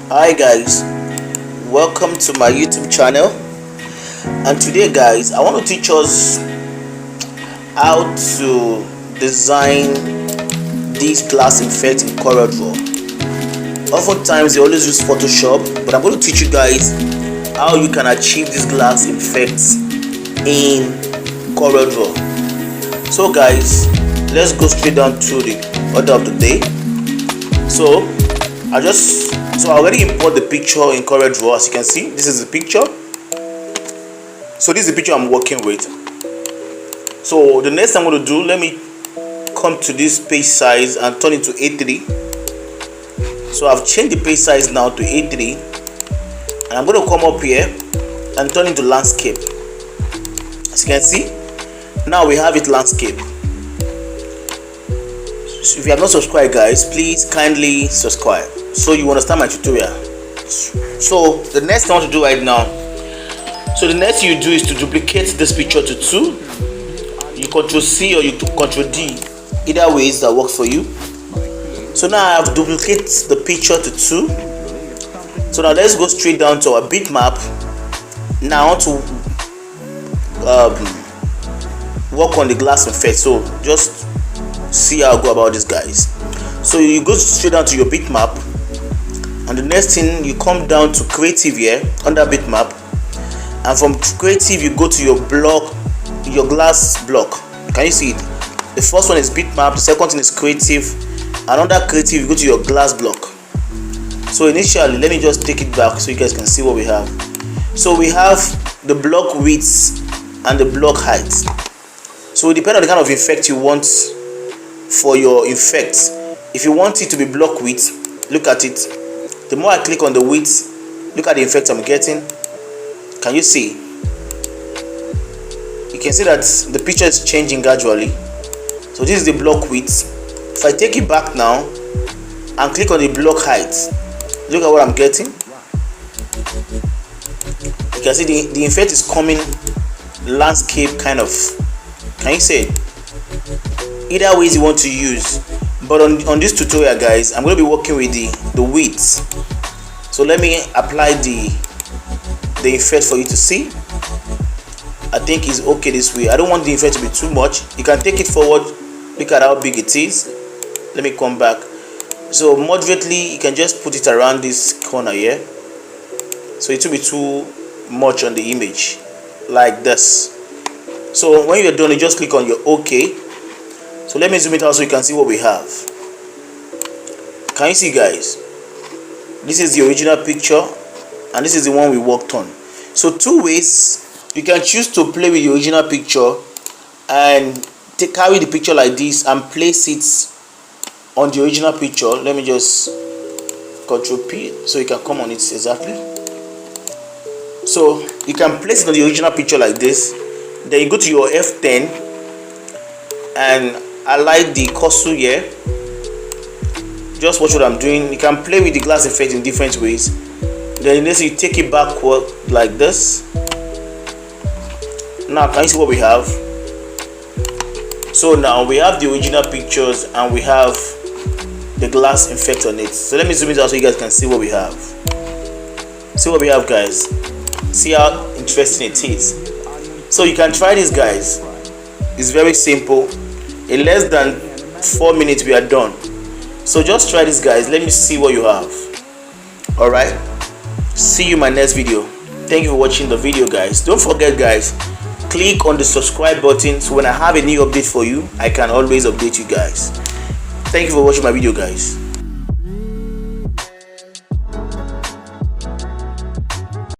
Hi guys, welcome to my YouTube channel. And today guys, I want to teach us how to design this glass effect in Coreldraw. Oftentimes they always use Photoshop, but I'm going to teach you guys how you can achieve this glass effects in Coreldraw. So guys, let's go straight down to the order of the day. So I already import the picture in Coreldraw. As you can see, this is the picture. So this is the picture I'm working with. So the next thing I'm going to do, let me come to this page size and turn it to A3. So I've changed the page size now to A3, and I'm going to come up here and turn it to landscape. As you can see, now we have it landscape. So if you have not subscribed guys, please kindly subscribe so you understand my tutorial. So the next thing I want to do right now, so the next thing you do is to duplicate this picture to 2. You Ctrl C or you Ctrl D, either ways that works for you. So now I have duplicated the picture to 2. So now let's go straight down to our bitmap. Now I want to work on the glass effect. So just see how I go about this guys. So you go straight down to your bitmap, and the next thing you come down to creative here under bitmap, and from creative you go to your block, your glass block. Can you see it? The first one is bitmap, the second thing is creative, and under creative you go to your glass block. So initially, let me just take it back so you guys can see what we have. So we have the block width and the block height. So depending on the kind of effect you want for your effect, if you want it to be block width, look at it. The more I click on the width, look at the effect I'm getting. Can you see? You can see that the picture is changing gradually. So this is the block width. If I take it back now and click on the block height, look at what I'm getting. You can see the effect is coming landscape kind of. Can you see it? Either ways you want to use, but on this tutorial guys, I'm going to be working with the width. So let me apply the effect for you to see. I think it's okay this way. I don't want the effect to be too much. You can take it forward. Look at how big it is. Let me come back. So moderately, you can just put it around this corner here, so it will be too much on the image like this. So when you're done, you just click on your OK. So let me zoom it out so you can see what we have. Can you see guys? This is the original picture and this is the one we worked on. So two ways you can choose to play with the original picture and carry the picture like this and place it on the original picture. Let me just Ctrl P so you can come on it exactly. So you can place it on the original picture like this. Then you go to your F10 and I like the cursor here. Just watch what I'm doing. You can play with the glass effect in different ways. Then next you take it backward like this. Now can you see what we have? So now we have the original pictures and we have the glass effect on it. So let me zoom it out so you guys can see what we have. See what we have guys. See how interesting it is. So you can try this guys. It's very simple. In less than 4 minutes we are done. So just try this guys. Let me see what you have. Alright, see you in my next video. Thank you for watching the video guys. Don't forget guys, click on the subscribe button so when I have a new update for you, I can always update you guys. Thank you for watching my video guys.